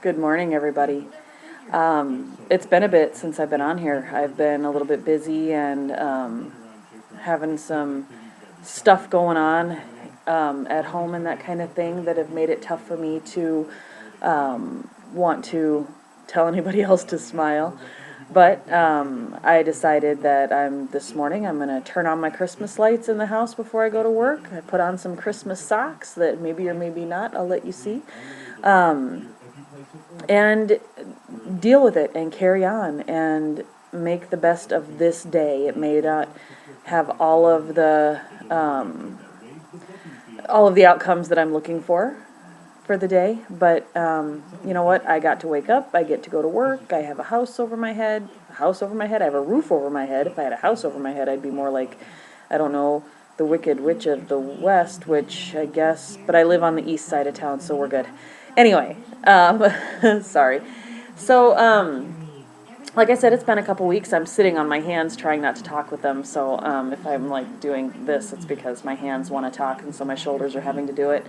Good morning, everybody. It's been a bit since I've been on here. I've been a little bit busy and having some stuff going on at home and that kind of thing that have made it tough for me to want to tell anybody else to smile. But I decided that this morning I'm going to turn on my Christmas lights in the house before I go to work. I put on some Christmas socks that maybe or maybe not, I'll let you see. And deal with it and carry on and make the best of this day. It may not have all of the outcomes that I'm looking for the day, but you know what? I got to wake up. I get to go to work. I have a house over my head. A house over my head. I have a roof over my head. If I had a house over my head, I'd be more like, I don't know, the Wicked Witch of the West, which I guess, but I live on the east side of town, so we're good. Anyway, sorry. So, like I said, it's been a couple weeks. I'm sitting on my hands trying not to talk with them. So if I'm like doing this, it's because my hands want to talk, and so my shoulders are having to do it.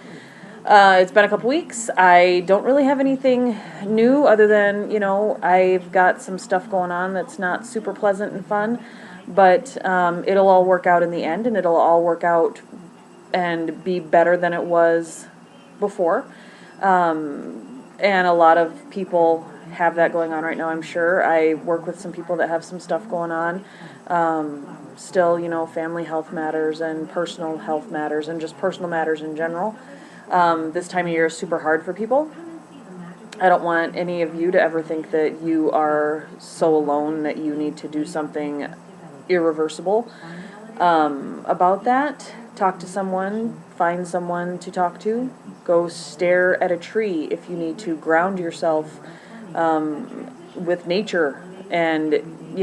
It's been a couple weeks. I don't really have anything new other than, I've got some stuff going on that's not super pleasant and fun, but it'll all work out in the end, and it'll all work out and be better than it was before. And a lot of people have that going on right now, I'm sure. I work with some people that have some stuff going on. Still, family health matters and personal health matters and just personal matters in general. This time of year is super hard for people. I don't want any of you to ever think that you are so alone that you need to do something irreversible about that. Talk to someone, find someone to talk to, go stare at a tree if you need to, ground yourself with nature, and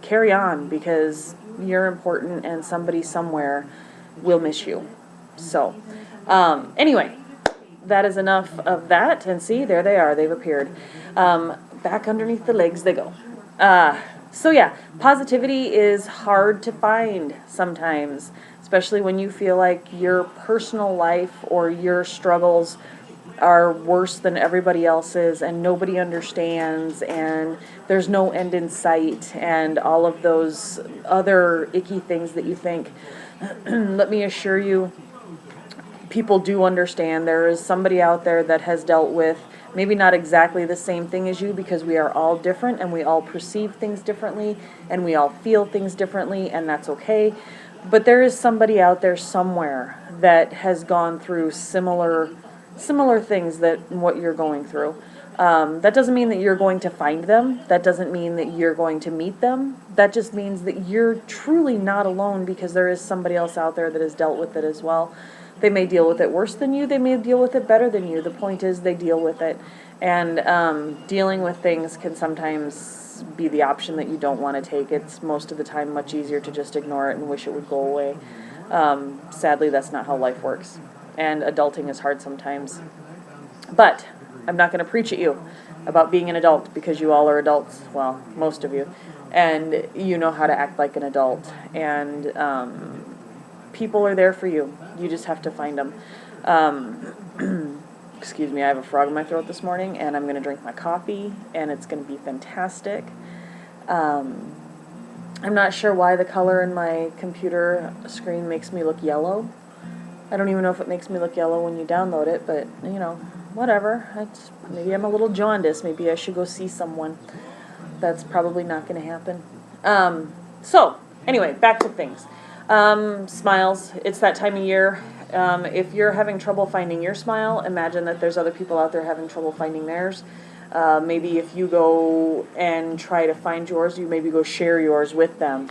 carry on, because you're important and somebody somewhere will miss you. So anyway, that is enough of that. And see, there they are, they've appeared. Back underneath the legs they go. So yeah, positivity is hard to find sometimes, especially when you feel like your personal life or your struggles are worse than everybody else's and nobody understands and there's no end in sight and all of those other icky things that you think. Let me assure you, people do understand. There is somebody out there that has dealt with maybe not exactly the same thing as you, because we are all different and we all perceive things differently and we all feel things differently, and that's okay. But there is somebody out there somewhere that has gone through similar things that what you're going through. That doesn't mean that you're going to find them. That doesn't mean that you're going to meet them. That just means that you're truly not alone, because there is somebody else out there that has dealt with it as well. They may deal with it worse than you. They may deal with it better than you. The point is they deal with it. And dealing with things can sometimes be the option that you don't want to take. It's most of the time much easier to just ignore it and wish it would go away. Sadly, that's not how life works. And adulting is hard sometimes. But I'm not going to preach at you about being an adult, because you all are adults. Well, most of you. And you know how to act like an adult. And people are there for you. You just have to find them. Excuse me, I have a frog in my throat this morning, and I'm going to drink my coffee, and it's going to be fantastic. I'm not sure why the color in my computer screen makes me look yellow. I don't even know if it makes me look yellow when you download it, but, whatever. Maybe I'm a little jaundiced. Maybe I should go see someone. That's probably not going to happen. So, anyway, back to things. Smiles. It's that time of year. If you're having trouble finding your smile, imagine that there's other people out there having trouble finding theirs. Maybe if you go and try to find yours, you maybe go share yours with them.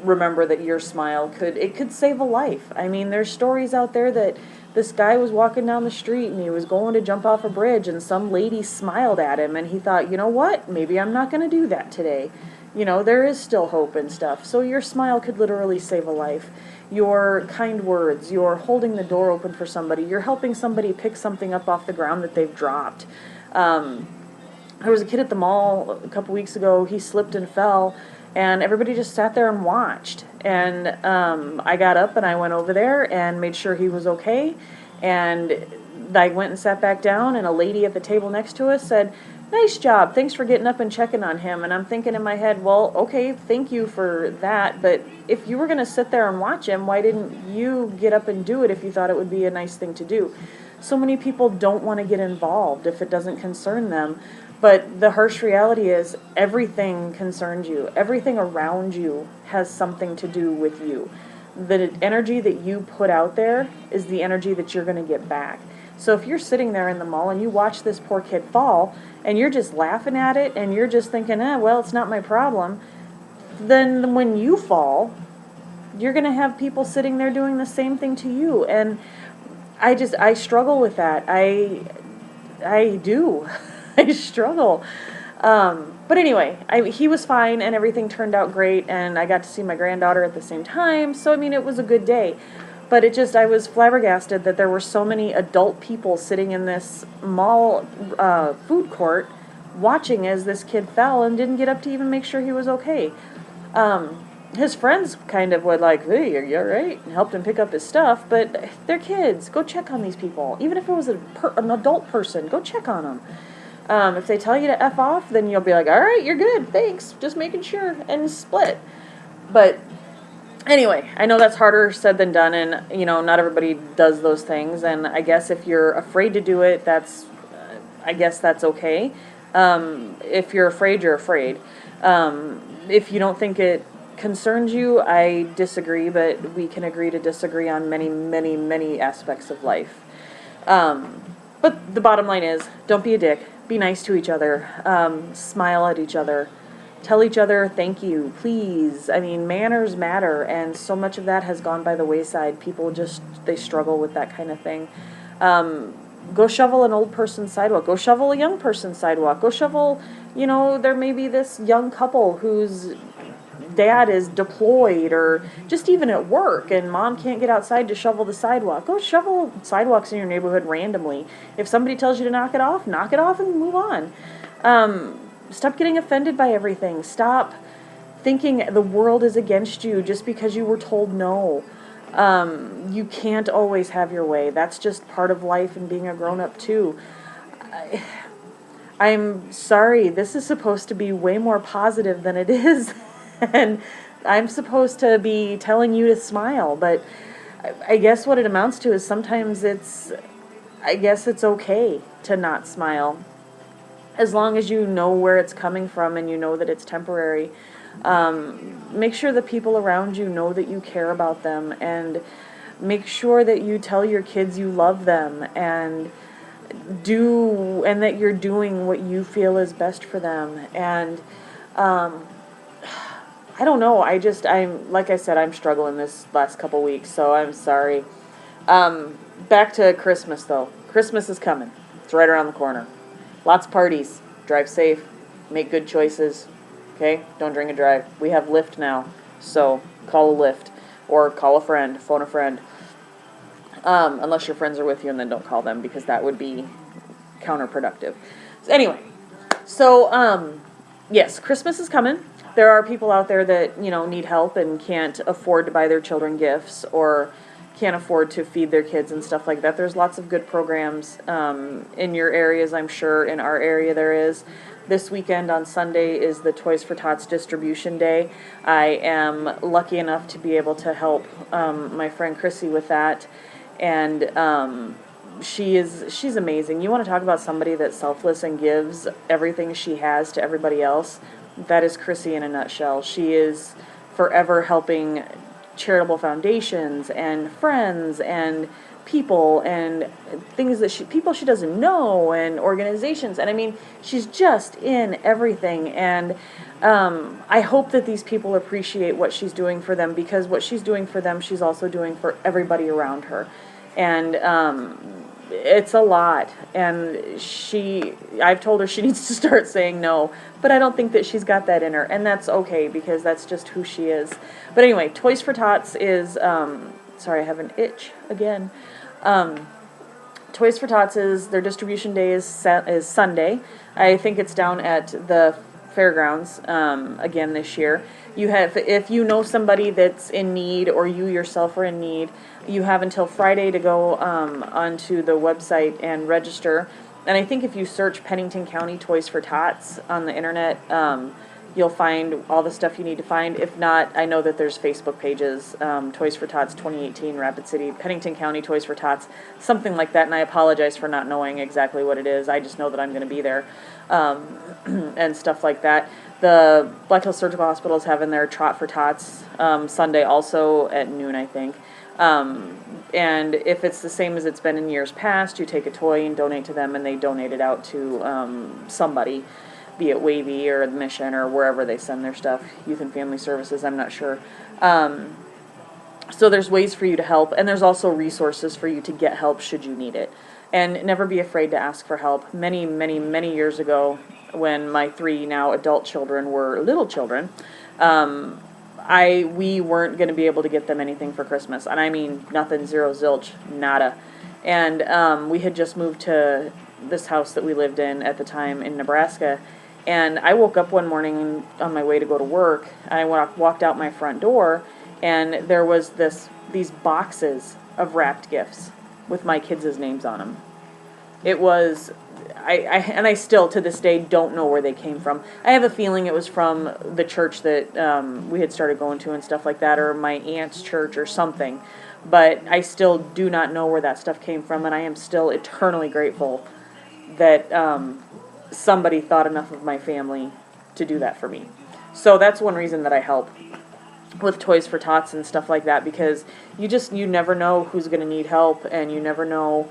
Remember that your smile could save a life. I mean, there's stories out there that this guy was walking down the street and he was going to jump off a bridge and some lady smiled at him and he thought, you know what, maybe I'm not going to do that today. There is still hope and stuff. So your smile could literally save a life. Your kind words, you're holding the door open for somebody, you're helping somebody pick something up off the ground that they've dropped. There was a kid at the mall a couple weeks ago, he slipped and fell, and everybody just sat there and watched. And I got up and I went over there and made sure he was okay. And I went and sat back down, and a lady at the table next to us said, "Nice job. Thanks for getting up and checking on him." And I'm thinking in my head, well, okay, thank you for that. But if you were going to sit there and watch him, why didn't you get up and do it if you thought it would be a nice thing to do? So many people don't want to get involved if it doesn't concern them. But the harsh reality is everything concerns you. Everything around you has something to do with you. The energy that you put out there is the energy that you're going to get back. So if you're sitting there in the mall and you watch this poor kid fall and you're just laughing at it and you're just thinking, well, it's not my problem, then when you fall, you're going to have people sitting there doing the same thing to you. And I struggle with that. I do. I struggle. But anyway, he was fine and everything turned out great, and I got to see my granddaughter at the same time. So, I mean, it was a good day. But I was flabbergasted that there were so many adult people sitting in this mall food court watching as this kid fell and didn't get up to even make sure he was okay. His friends kind of would like, "Hey, are you all right?" and helped him pick up his stuff, but they're kids. Go check on these people. Even if it was an adult person, go check on them. If they tell you to F off, then you'll be like, all right, you're good, thanks, just making sure, and split. But anyway, I know that's harder said than done, and, not everybody does those things, and I guess if you're afraid to do it, I guess that's okay. If you're afraid, you're afraid. If you don't think it concerns you, I disagree, but we can agree to disagree on many, many, many aspects of life. But the bottom line is, don't be a dick. Be nice to each other. Smile at each other. Tell each other thank you, please. I mean, manners matter, and so much of that has gone by the wayside. People they struggle with that kind of thing. Go shovel an old person's sidewalk. Go shovel a young person's sidewalk. Go shovel, there may be this young couple whose dad is deployed or just even at work and mom can't get outside to shovel the sidewalk. Go shovel sidewalks in your neighborhood randomly. If somebody tells you to knock it off and move on. Stop getting offended by everything. Stop thinking the world is against you just because you were told no. You can't always have your way. That's just part of life and being a grown-up too. I'm sorry, this is supposed to be way more positive than it is. And I'm supposed to be telling you to smile, but I guess what it amounts to is sometimes it's okay to not smile. As long as you know where it's coming from and you know that it's temporary. Make sure the people around you know that you care about them, and make sure that you tell your kids you love them and that you're doing what you feel is best for them. And I don't know. Like I said, I'm struggling this last couple weeks, so I'm sorry. Back to Christmas, though. Christmas is coming. It's right around the corner. Lots of parties. Drive safe. Make good choices. Okay? Don't drink and drive. We have Lyft now, so call a Lyft. Or call a friend. Phone a friend. Unless your friends are with you, and then don't call them, because that would be counterproductive. Anyway, yes, Christmas is coming. There are people out there that, need help and can't afford to buy their children gifts or can't afford to feed their kids and stuff like that. There's lots of good programs in your areas, I'm sure. In our area there is. This weekend on Sunday is the Toys for Tots distribution day. I am lucky enough to be able to help my friend Chrissy with that. And she's amazing. You want to talk about somebody that's selfless and gives everything she has to everybody else? That is Chrissy in a nutshell. She is forever helping charitable foundations and friends and people and things that people she doesn't know and organizations. And I mean, she's just in everything. And I hope that these people appreciate what she's doing for them, because what she's doing for them, she's also doing for everybody around her. And it's a lot, and I've told her she needs to start saying no, but I don't think that she's got that in her, and that's okay, because that's just who she is. But anyway, Toys for Tots is, sorry, I have an itch again. Toys for Tots their distribution day is Sunday. I think it's down at the fairgrounds, again this year. If you know somebody that's in need, or you yourself are in need, You have until Friday to go onto the website and register. And I think if you search Pennington County Toys for Tots on the internet, you'll find all the stuff you need to find. If not, I know that there's Facebook pages, Toys for Tots 2018, Rapid City, Pennington County Toys for Tots, something like that. And I apologize for not knowing exactly what it is. I just know that I'm going to be there, and stuff like that. The Black Hills Surgical Hospital is having their Trot for Tots Sunday also at noon, I think. And if it's the same as it's been in years past, you take a toy and donate to them, and they donate it out to somebody, be it Wavy or the Mission or wherever they send their stuff, Youth and Family Services, I'm not sure. So there's ways for you to help, and there's also resources for you to get help should you need it. And never be afraid to ask for help. Many, many, many years ago, when my 3 now adult children were little children, we weren't going to be able to get them anything for Christmas. And I mean nothing, zero, zilch, nada. And we had just moved to this house that we lived in at the time in Nebraska. And I woke up one morning on my way to go to work, and I walked out my front door, and there was these boxes of wrapped gifts with my kids' names on them. It was, I still to this day don't know where they came from. I have a feeling it was from the church that we had started going to and stuff like that, or my aunt's church or something. But I still do not know where that stuff came from, and I am still eternally grateful that somebody thought enough of my family to do that for me. So that's one reason that I help with Toys for Tots and stuff like that, because you never know who's going to need help, and you never know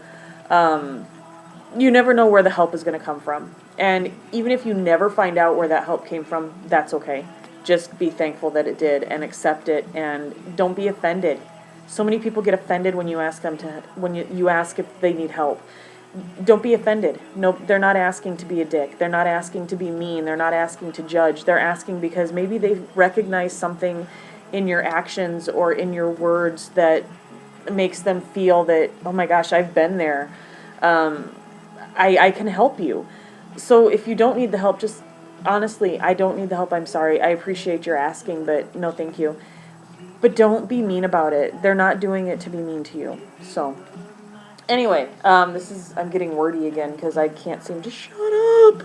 where the help is going to come from. And even if you never find out where that help came from, that's okay. Just be thankful that it did and accept it, and don't be offended. So many people get offended when you ask them when you ask if they need help. Don't be offended. No, they're not asking to be a dick. They're not asking to be mean. They're not asking to judge. They're asking because maybe they recognize something in your actions or in your words that makes them feel that, oh my gosh, I've been there. I can help you. So if you don't need the help, just honestly, I don't need the help. I'm sorry. I appreciate your asking, but no, thank you. But don't be mean about it. They're not doing it to be mean to you. So anyway, I'm getting wordy again because I can't seem to shut up.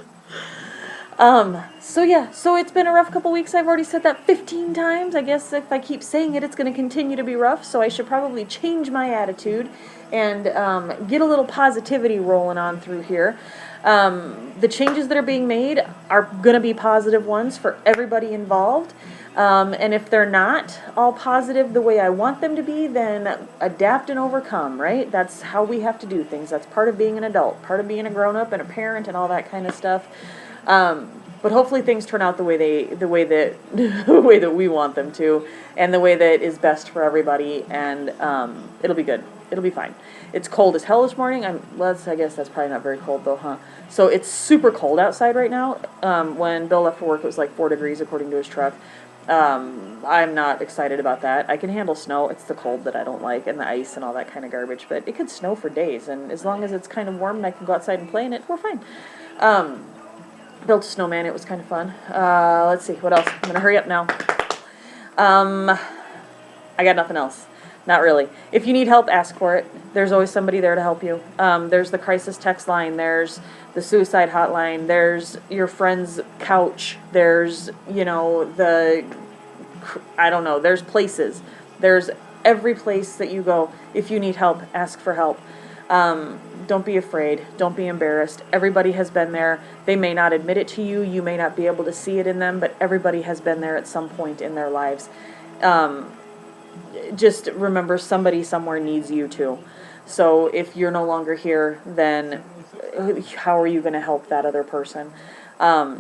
So yeah, so it's been a rough couple weeks. I've already said that 15 times. I guess if I keep saying it, it's going to continue to be rough, so I should probably change my attitude and get a little positivity rolling on through here. The changes that are being made are going to be positive ones for everybody involved. And if they're not all positive the way I want them to be, then adapt and overcome, right? That's how we have to do things. That's part of being an adult, part of being a grown-up and a parent and all that kind of stuff. But hopefully things turn out the way that we want them to, and the way that is best for everybody, and it'll be good. It'll be fine. It's cold as hell this morning. I guess that's probably not very cold though, huh? So it's super cold outside right now. When Bill left for work, it was like 4 degrees according to his truck. I'm not excited about that. I can handle snow. It's the cold that I don't like, and the ice and all that kind of garbage. But it could snow for days, and as long as it's kind of warm and I can go outside and play in it, we're fine. Built a snowman. It was kind of fun. Let's see. What else? I'm going to hurry up now. I got nothing else. Not really. If you need help, ask for it. There's always somebody there to help you. There's the crisis text line. There's the suicide hotline. There's your friend's couch. There's, there's places. There's every place that you go. If you need help, ask for help. Don't be afraid. Don't be embarrassed. Everybody has been there. They may not admit it to you. You may not be able to see it in them, but everybody has been there at some point in their lives. Just remember, somebody somewhere needs you too. So if you're no longer here, then how are you going to help that other person? Yeah,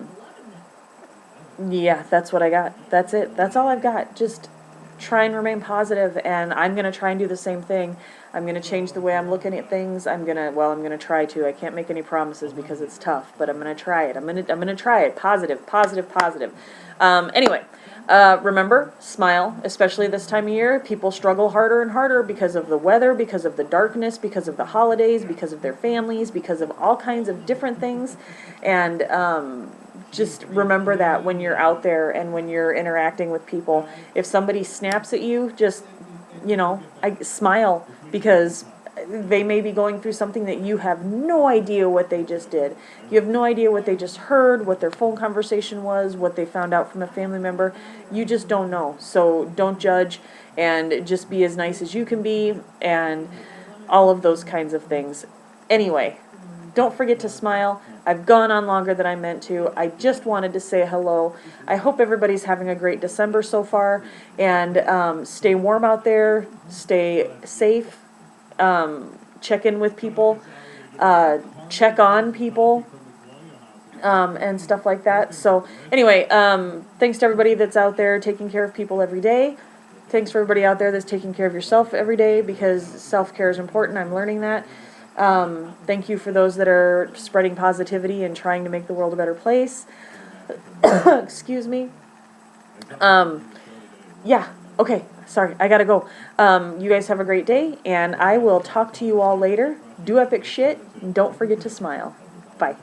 that's what I got. That's it. That's all I've got. Just try and remain positive, and I'm going to try and do the same thing. I'm going to change the way I'm looking at things. I'm going to try to. I can't make any promises because it's tough, but I'm going to try it. I'm going to try it. Positive. Anyway, remember, smile, especially this time of year. People struggle harder and harder because of the weather, because of the darkness, because of the holidays, because of their families, because of all kinds of different things. And just remember that when you're out there and when you're interacting with people, if somebody snaps at you, just I smile, because they may be going through something that you have no idea what they just did. You have no idea what they just heard, what their phone conversation was, what they found out from a family member. You just don't know. So don't judge, and just be as nice as you can be, and all of those kinds of things. Anyway, don't forget to smile. I've gone on longer than I meant to. I just wanted to say hello. I hope everybody's having a great December so far, and stay warm out there, stay safe, check in with people, check on people, and stuff like that. So anyway, thanks to everybody that's out there taking care of people every day. Thanks for everybody out there that's taking care of yourself every day, because self-care is important. I'm learning that. Thank you for those that are spreading positivity and trying to make the world a better place. Excuse me. Yeah, okay, sorry, I gotta go. You guys have a great day, and I will talk to you all later. Do epic shit, and don't forget to smile. Bye.